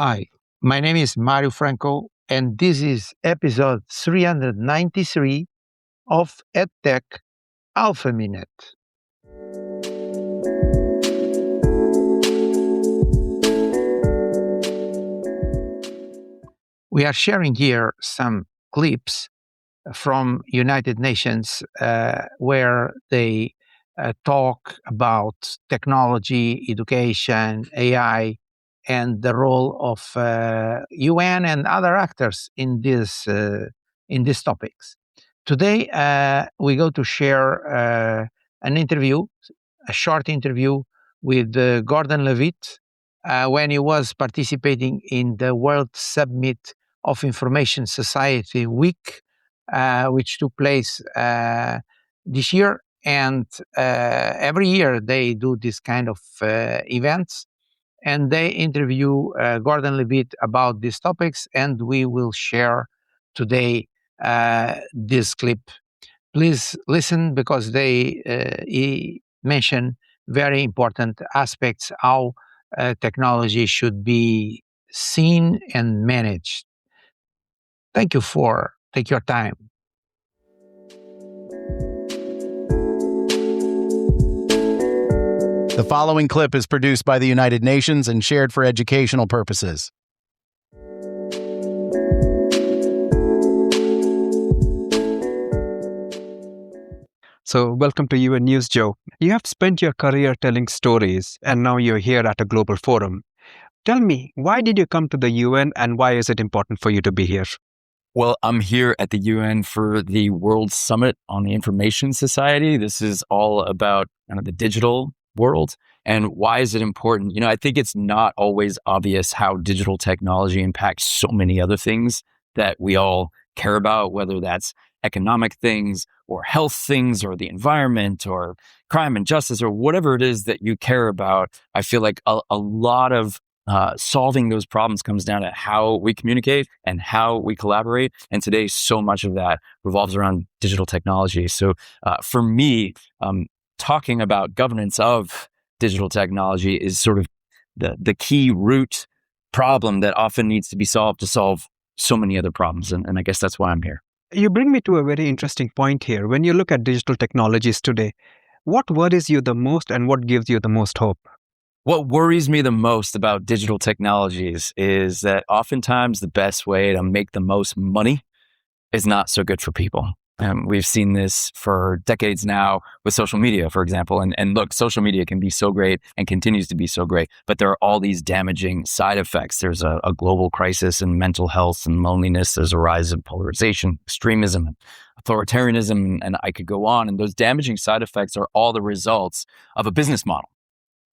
Hi, my name is Mario Franco, and this is episode 393 of EdTech Alpha Minute. We are sharing here some clips from United Nations where they talk about technology, education, AI, and the role of UN and other actors in these topics. Today, we go to share an interview, a short interview with Gordon-Levitt when he was participating in the World Summit of Information Society Week, which took place this year. And every year they do this kind of events, and they interview Gordon-Levitt about these topics, and we will share today this clip. Please listen because he mention very important aspects how technology should be seen and managed. Take your time. The following clip is produced by the United Nations and shared for educational purposes. So, welcome to UN News, Joe. You have spent your career telling stories, and now you're here at a global forum. Tell me, why did you come to the UN, and why is it important for you to be here? Well, I'm here at the UN for the World Summit on the Information Society. This is all about kind of the digital world. And why is it important? I think it's not always obvious how digital technology impacts so many other things that we all care about, whether that's economic things or health things or the environment or crime and justice or whatever it is that you care about. I feel like a lot of solving those problems comes down to how we communicate and how we collaborate. And today, so much of that revolves around digital technology. So for me, talking about governance of digital technology is sort of the key root problem that often needs to be solved to solve so many other problems. And I guess that's why I'm here. You bring me to a very interesting point here. When you look at digital technologies today, what worries you the most and what gives you the most hope? What worries me the most about digital technologies is that oftentimes the best way to make the most money is not so good for people. We've seen this for decades now with social media, for example. And look, social media can be so great and continues to be so great, but there are all these damaging side effects. There's a global crisis in mental health and loneliness. There's a rise of polarization, extremism, and authoritarianism, and I could go on. And those damaging side effects are all the results of a business model,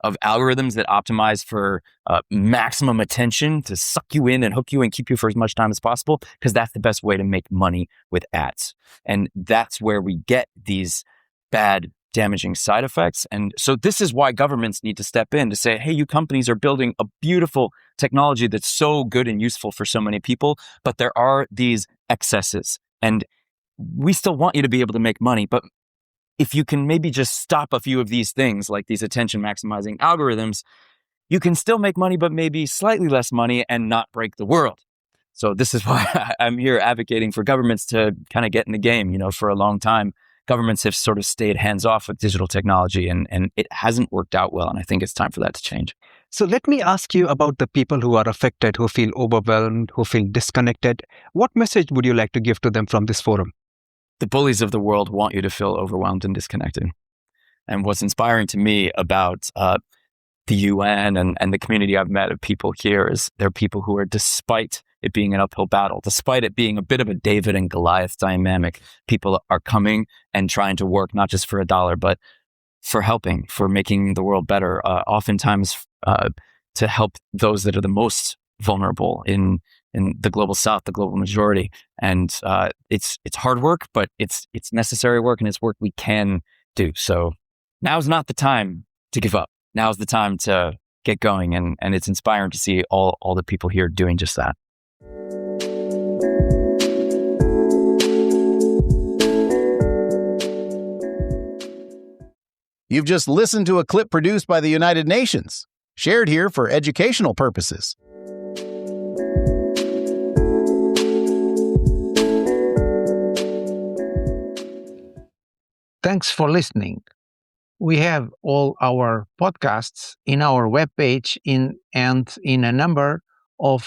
of algorithms that optimize for maximum attention to suck you in and hook you and keep you for as much time as possible, because that's the best way to make money with ads. And that's where we get these bad, damaging side effects. And so this is why governments need to step in to say, hey, you companies are building a beautiful technology that's so good and useful for so many people, but there are these excesses. And we still want you to be able to make money, but if you can maybe just stop a few of these things, like these attention maximizing algorithms, you can still make money, but maybe slightly less money and not break the world. So this is why I'm here advocating for governments to kind of get in the game. For a long time, governments have sort of stayed hands off with digital technology and it hasn't worked out well. And I think it's time for that to change. So let me ask you about the people who are affected, who feel overwhelmed, who feel disconnected. What message would you like to give to them from this forum? The bullies of the world want you to feel overwhelmed and disconnected. And what's inspiring to me about the UN and the community I've met of people here is they're people who are, despite it being an uphill battle, despite it being a bit of a David and Goliath dynamic, people are coming and trying to work not just for $1, but for helping, for making the world better, oftentimes to help those that are the most vulnerable in the global south, the global majority. And it's hard work, but it's necessary work, and it's work we can do. So now's not the time to give up. Now's the time to get going. And it's inspiring to see all the people here doing just that. You've just listened to a clip produced by the United Nations, shared here for educational purposes. Thanks for listening. We have all our podcasts in our webpage and in a number of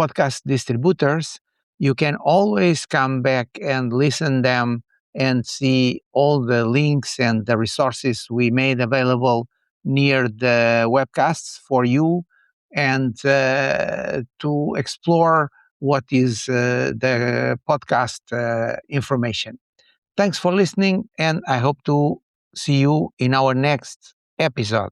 podcast distributors. You can always come back and listen them and see all the links and the resources we made available near the webcasts for you and to explore what is the podcast information. Thanks for listening, and I hope to see you in our next episode.